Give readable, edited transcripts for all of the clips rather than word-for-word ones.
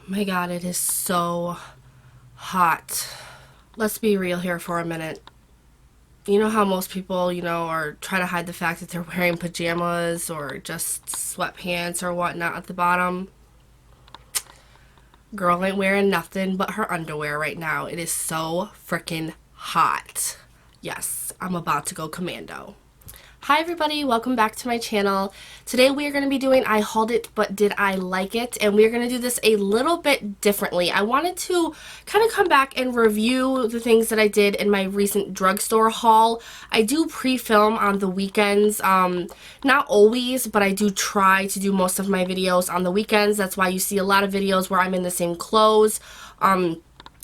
My God, it is so hot. Let's be real here for a minute. You know how most people, are trying to hide the fact that they're wearing pajamas or just sweatpants or whatnot at the bottom? Girl ain't wearing nothing but her underwear right now. It is so freaking hot. Yes, I'm about to go commando. Hi everybody, welcome back to my channel. Today we are going to be doing I hauled it but did I like it, and we're going to do this a little bit differently. I wanted to kind of come back and review the things that I did in my recent drugstore haul. I do pre-film on the weekends, not always, but I do try to do most of my videos on the weekends. That's why you see a lot of videos where I'm in the same clothes.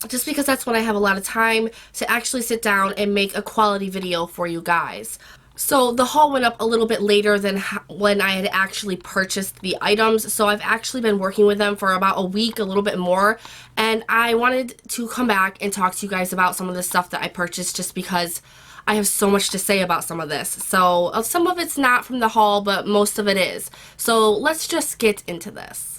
Just because that's when I have a lot of time to actually sit down and make a quality video for you guys. So the haul went up a little bit later than when I had actually purchased the items, so I've actually been working with them for about a week, a little bit more, and I wanted to come back and talk to you guys about some of the stuff that I purchased just because I have so much to say about some of this. So some of it's not from the haul, but most of it is. So let's just get into this.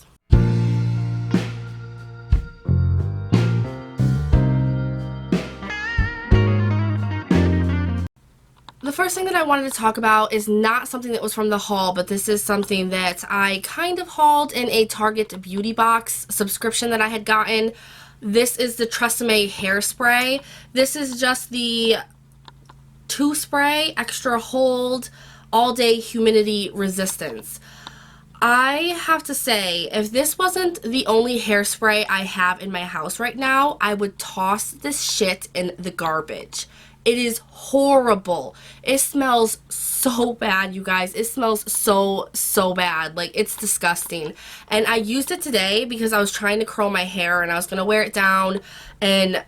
The first thing that I wanted to talk about is not something that was from the haul, but this is something that I kind of hauled in a Target beauty box subscription that I had gotten. This is the Tresemme hairspray. This is just the 2 spray, extra hold, all day humidity resistance. I have to say, if this wasn't the only hairspray I have in my house right now, I would toss this shit in the garbage. It is horrible. It smells so bad, you guys. It smells so bad. Like, it's disgusting. And I used it today because I was trying to curl my hair and I was going to wear it down, and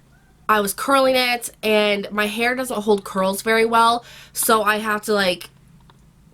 I was curling it, and my hair doesn't hold curls very well, so I have to, like,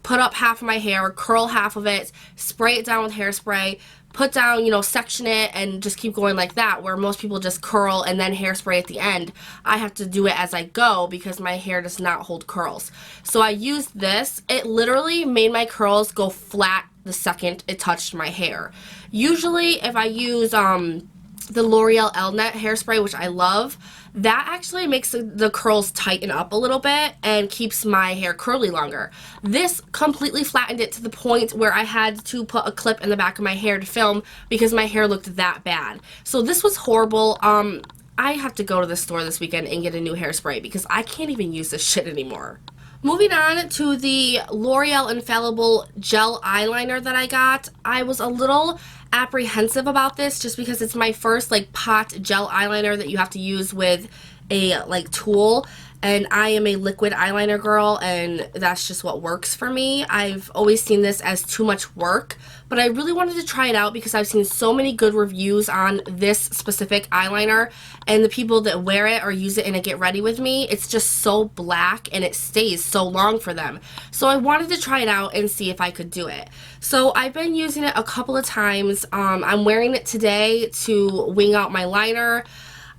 put up half of my hair, curl half of it, spray it down with hairspray, put down, section it, and just keep going like that, where most people just curl and then hairspray at the end. I have to do it as I go because my hair does not hold curls. So I used this. It literally made my curls go flat the second it touched my hair. Usually if I use the L'Oreal Elnet hairspray, which I love, that actually makes the curls tighten up a little bit and keeps my hair curly longer. This completely flattened it to the point where I had to put a clip in the back of my hair to film because my hair looked that bad. So this was horrible. I have to go to the store this weekend and get a new hairspray because I can't even use this shit anymore. Moving on to the L'Oreal Infallible Gel Eyeliner that I got. I was a little apprehensive about this just because it's my first pot gel eyeliner that you have to use with a tool, and I am a liquid eyeliner girl, and that's just what works for me. I've always seen this as too much work, but I really wanted to try it out because I've seen so many good reviews on this specific eyeliner, and the people that wear it or use it in a get ready with me, it's just so black and it stays so long for them. So I wanted to try it out and see if I could do it. So I've been using it a couple of times. I'm wearing it today to wing out my liner.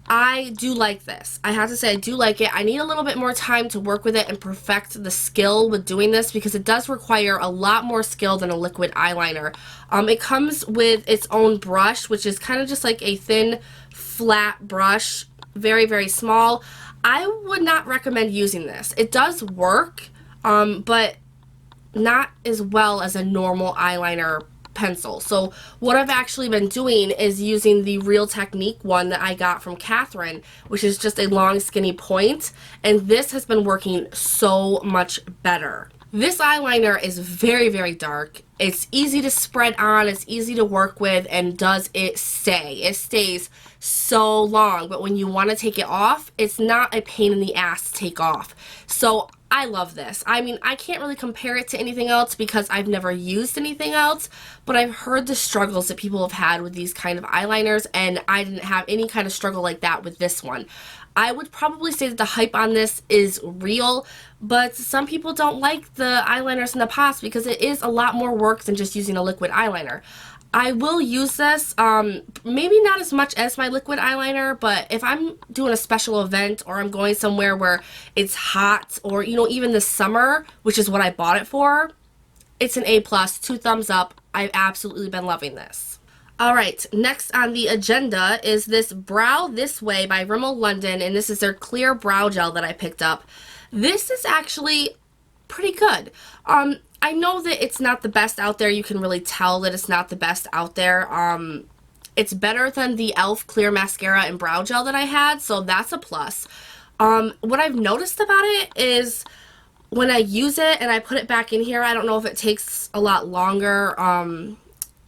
I do like this. I have to say I do like it. I need a little bit more time to work with it and perfect the skill with doing this because it does require a lot more skill than a liquid eyeliner. It comes with its own brush, which is kind of just like a thin, flat brush, very small. I would not recommend using this. It does work, but not as well as a normal eyeliner pencil. So what I've actually been doing is using the Real Technique one that I got from Catherine, which is just a long skinny point, and this has been working so much better. This eyeliner is very dark. It's easy to spread on, it's easy to work with, and does it stay? It stays so long, but when you want to take it off, it's not a pain in the ass to take off. So I love this. I mean, I can't really compare it to anything else because I've never used anything else, but I've heard the struggles that people have had with these kind of eyeliners, and I didn't have any kind of struggle like that with this one. I would probably say that the hype on this is real, but some people don't like the eyeliners in the past because it is a lot more work than just using a liquid eyeliner. I will use this, maybe not as much as my liquid eyeliner, but if I'm doing a special event or I'm going somewhere where it's hot, or, even this summer, which is what I bought it for, it's an A+, 2 thumbs up. I've absolutely been loving this. Alright, next on the agenda is this Brow This Way by Rimmel London, and this is their clear brow gel that I picked up. This is actually pretty good. I know that it's not the best out there. You can really tell that it's not the best out there. It's better than the e.l.f. clear mascara and brow gel that I had, so that's a plus. What I've noticed about it is when I use it and I put it back in here, I don't know if it takes a lot longer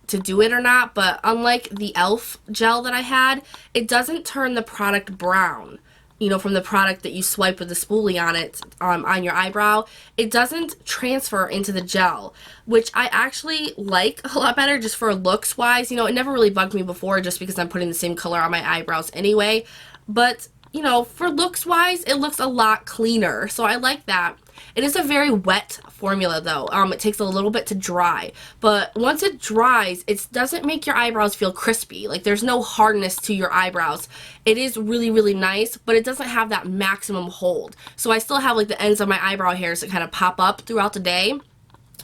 to do it or not, but unlike the e.l.f. gel that I had, it doesn't turn the product brown. You know, from the product that you swipe with the spoolie on it, on your eyebrow, it doesn't transfer into the gel, which I actually like a lot better just for looks wise. You know, it never really bugged me before just because I'm putting the same color on my eyebrows anyway, but you know, for looks wise, it looks a lot cleaner, so I like that. It is a very wet formula though. It takes a little bit to dry, but once it dries, it doesn't make your eyebrows feel crispy. Like, there's no hardness to your eyebrows. It is really, really nice, but it doesn't have that maximum hold. So I still have like the ends of my eyebrow hairs that kind of pop up throughout the day.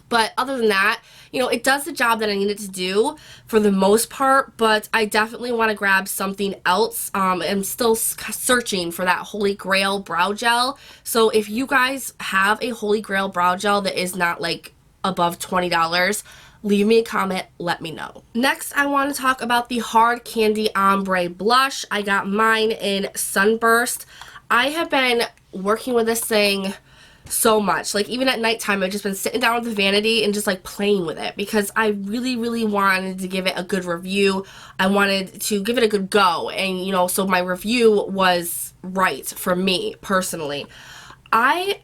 But other than that, you know, it does the job that I need it to do for the most part, but I definitely want to grab something else. I'm still searching for that Holy Grail brow gel. So if you guys have a Holy Grail brow gel that is not like above $20, leave me a comment, let me know. Next, I want to talk about the Hard Candy Ombre Blush. I got mine in Sunburst. I have been working with this thing so much. Like, even at nighttime, I've just been sitting down with the vanity and just like playing with it because I really, really wanted to give it a good review. I wanted to give it a good go, and you know, so my review was right for me personally. I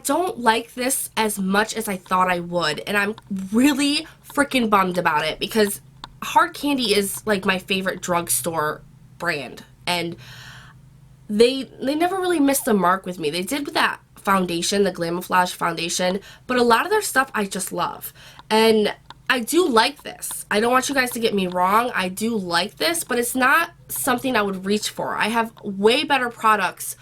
don't like this as much as I thought I would, and I'm really freaking bummed about it because Hard Candy is like my favorite drugstore brand, and they never really missed the mark with me. They did with that foundation, the Glamouflage foundation, but a lot of their stuff I just love. And I do like this. I don't want you guys to get me wrong. I do like this, but it's not something I would reach for. I have way better products.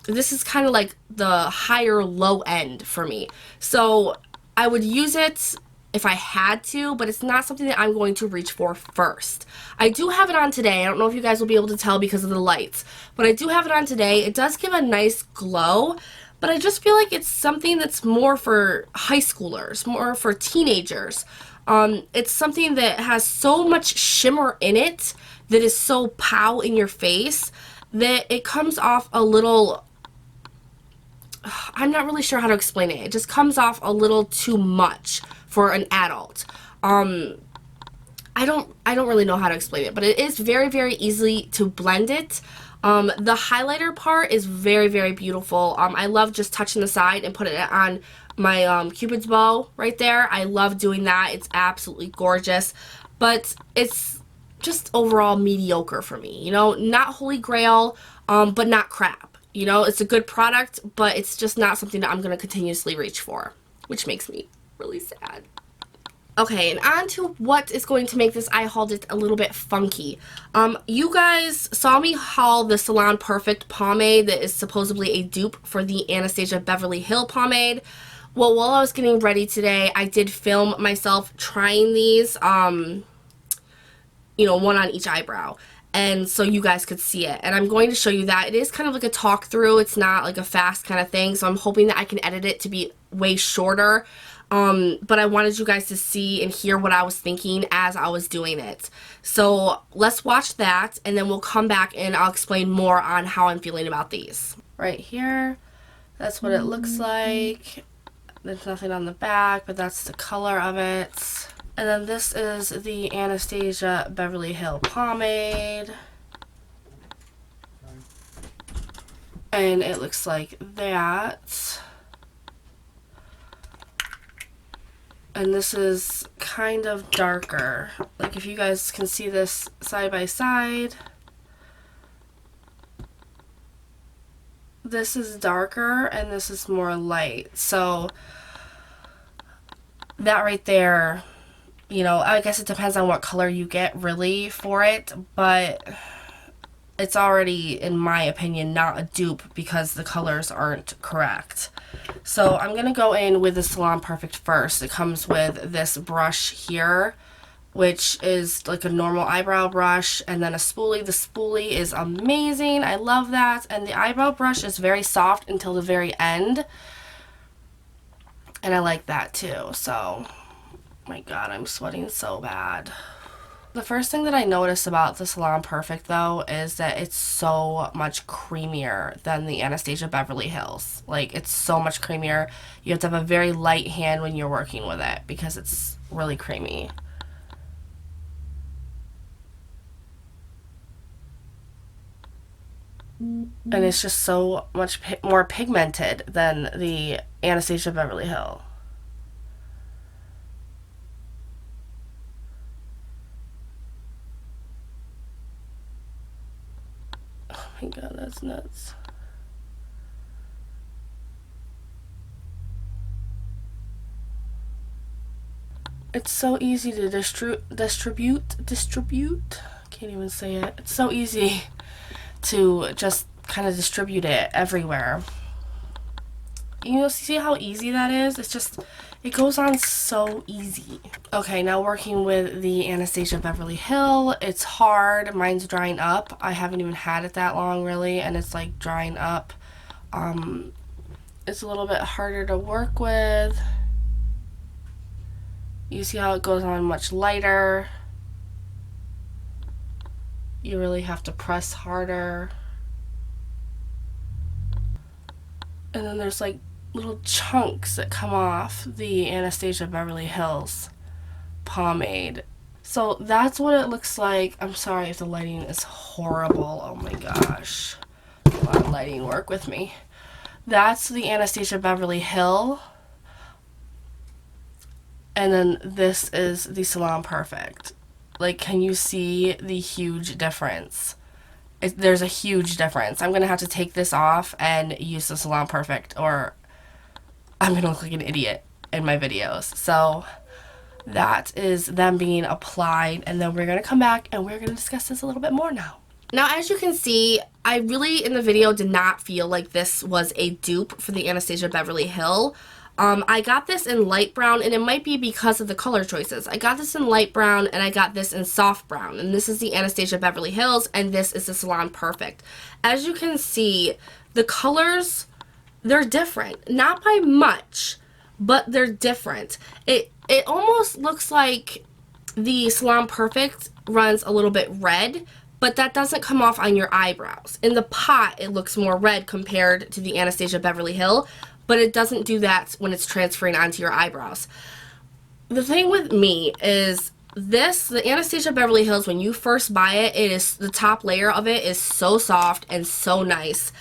This is kind of like the higher low end for me. So I would use it if I had to, but it's not something that I'm going to reach for first. I do have it on today. I don't know if you guys will be able to tell because of the lights, but I do have it on today. It does give a nice glow, but I just feel like it's something that's more for high schoolers, more for teenagers. It's something that has so much shimmer in it that is so pow in your face that it comes off a little, I'm not really sure how to explain it. It just comes off a little too much for an adult. I don't really know how to explain it, but it is very, very easy to blend it. The highlighter part is very, very beautiful. I love just touching the side and putting it on my Cupid's bow right there. I love doing that. It's absolutely gorgeous, but it's just overall mediocre for me. You know, not Holy Grail, but not crap. You know, it's a good product, but it's just not something that I'm going to continuously reach for, which makes me really sad. Okay, and on to what is going to make this eye haul just a little bit funky. You guys saw me haul the Salon Perfect Pomade that is supposedly a dupe for the Anastasia Beverly Hill Pomade. Well, while I was getting ready today, I did film myself trying these, you know, one on each eyebrow. And so you guys could see it. And I'm going to show you that. It is kind of like a talk through. It's not like a fast kind of thing. So I'm hoping that I can edit it to be way shorter. But I wanted you guys to see and hear what I was thinking as I was doing it. So let's watch that, and then we'll come back and I'll explain more on how I'm feeling about these. Right here, that's what it looks like. There's nothing on the back, but that's the color of it. And then this is the Anastasia Beverly Hill Pomade. And it looks like that. And this is kind of darker. Like, if you guys can see this side by side, this is darker and this is more light. So that right there, you know, I guess it depends on what color you get really for it, but it's already, in my opinion, not a dupe because the colors aren't correct. So I'm going to go in with the Salon Perfect first. It comes with this brush here, which is like a normal eyebrow brush, and then a spoolie. The spoolie is amazing. I love that. And the eyebrow brush is very soft until the very end. And I like that too. So, my God, I'm sweating so bad. The first thing that I noticed about the Salon Perfect, though, is that it's so much creamier than the Anastasia Beverly Hills. Like, it's so much creamier. You have to have a very light hand when you're working with it because it's really creamy. And it's just so much more pigmented than the Anastasia Beverly Hill. Oh my God, that's nuts. It's so easy to distribute. Can't even say it. It's so easy to just kind of distribute it everywhere. You know, see how easy that is? It's just, it goes on so easy. Okay, now working with the Anastasia Beverly Hill. It's hard. Mine's drying up. I haven't even had it that long, really, and it's like drying up. It's a little bit harder to work with. You see how it goes on much lighter. You really have to press harder. And then there's like little chunks that come off the Anastasia Beverly Hills pomade. So that's what it looks like. I'm sorry if the lighting is horrible. Oh my gosh. Come on, lighting, work with me. That's the Anastasia Beverly Hill. And then this is the Salon Perfect. Like, can you see the huge difference? There's a huge difference. I'm going to have to take this off and use the Salon Perfect, or I'm going to look like an idiot in my videos. So that is them being applied, and then we're going to come back and we're going to discuss this a little bit more now. Now, as you can see, I really, in the video, did not feel like this was a dupe for the Anastasia Beverly Hill. I got this in light brown, and it might be because of the color choices. I got this in light brown, and I got this in soft brown. And this is the Anastasia Beverly Hills, and this is the Salon Perfect. As you can see, the colors, they're different. Not by much, but they're different. It almost looks like the Salon Perfect runs a little bit red, but that doesn't come off on your eyebrows. In the pot, it looks more red compared to the Anastasia Beverly Hill, but it doesn't do that when it's transferring onto your eyebrows. The thing with me is this, the Anastasia Beverly Hills, when you first buy it, the top layer of it is so soft and so nice.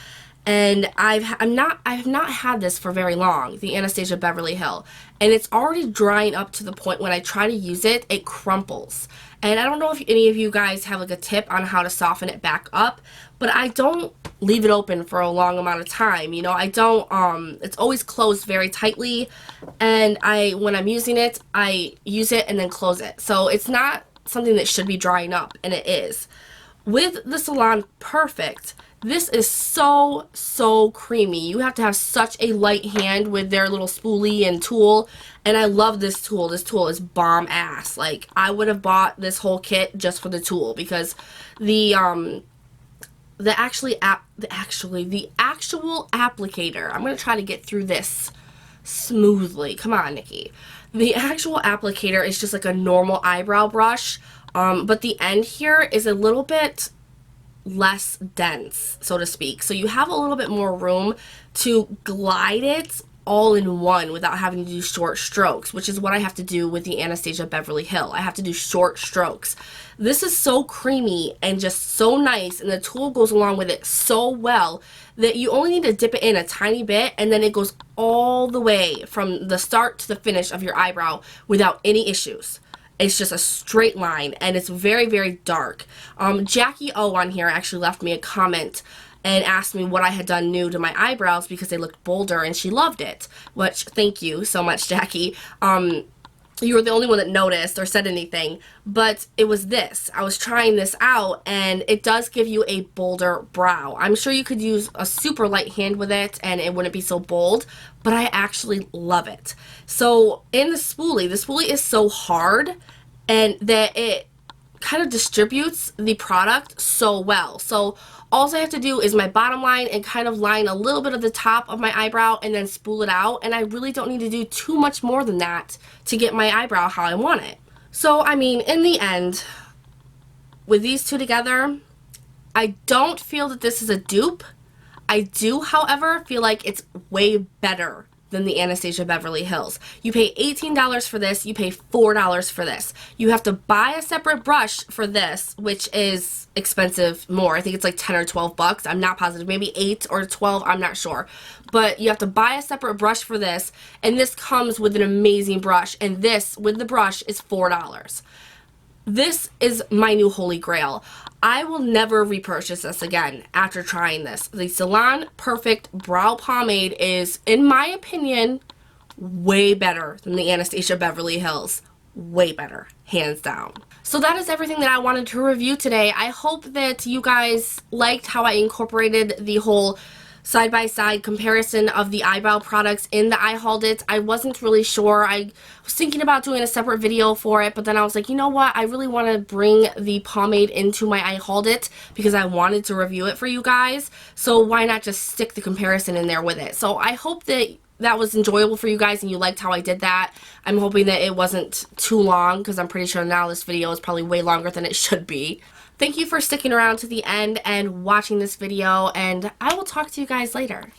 And I've not had this for very long, the Anastasia Beverly Hill. And it's already drying up to the point when I try to use it, it crumples. And I don't know if any of you guys have like a tip on how to soften it back up, but I don't leave it open for a long amount of time. You know, I don't, it's always closed very tightly. And when I'm using it, I use it and then close it. So it's not something that should be drying up, and it is. With the Salon Perfect, this is so creamy. You have to have such a light hand with their little spoolie and tool. And I love this tool. This tool is bomb ass. Like, I would have bought this whole kit just for the tool, because the actual applicator, I'm going to try to get through this smoothly. Come on, Nikki. The actual applicator is just like a normal eyebrow brush, but the end here is a little bit less dense, so to speak. So you have a little bit more room to glide it all in one without having to do short strokes, which is what I have to do with the Anastasia Beverly Hill. I have to do short strokes. This is so creamy and just so nice, and the tool goes along with it so well that you only need to dip it in a tiny bit, and then it goes all the way from the start to the finish of your eyebrow without any issues. It's just a straight line, and it's very dark. Jackie O on here actually left me a comment and asked me what I had done new to my eyebrows because they looked bolder, and she loved it. Which, thank you so much, Jackie. You were the only one that noticed or said anything, but it was this. I was trying this out, and it does give you a bolder brow. I'm sure you could use a super light hand with it, and it wouldn't be so bold, but I actually love it. So, in the spoolie is so hard, and that it kind of distributes the product so well. So all I have to do is my bottom line and kind of line a little bit of the top of my eyebrow and then spool it out, and I really don't need to do too much more than that to get my eyebrow how I want it. So I mean, in the end, with these two together, I don't feel that this is a dupe. I do, however, feel like it's way better than the Anastasia Beverly Hills. You pay $18 for this, you pay $4 for this. You have to buy a separate brush for this, which is expensive more. I think it's like 10 or 12 bucks. I'm not positive. Maybe 8 or 12, I'm not sure. But you have to buy a separate brush for this, and this comes with an amazing brush, and this, with the brush, is $4. This is my new holy grail. I will never repurchase this again after trying this. The Salon Perfect Brow Pomade is, in my opinion, way better than the Anastasia Beverly Hills. Way better, hands down. So that is everything that I wanted to review today. I hope that you guys liked how I incorporated the whole side-by-side comparison of the eyebrow products in the I Hauled It. I wasn't really sure. I was thinking about doing a separate video for it, but then I was like, you know what? I really want to bring the pomade into my I Hauled It because I wanted to review it for you guys. So why not just stick the comparison in there with it? So I hope that that was enjoyable for you guys and you liked how I did that. I'm hoping that it wasn't too long because I'm pretty sure now this video is probably way longer than it should be. Thank you for sticking around to the end and watching this video, and I will talk to you guys later.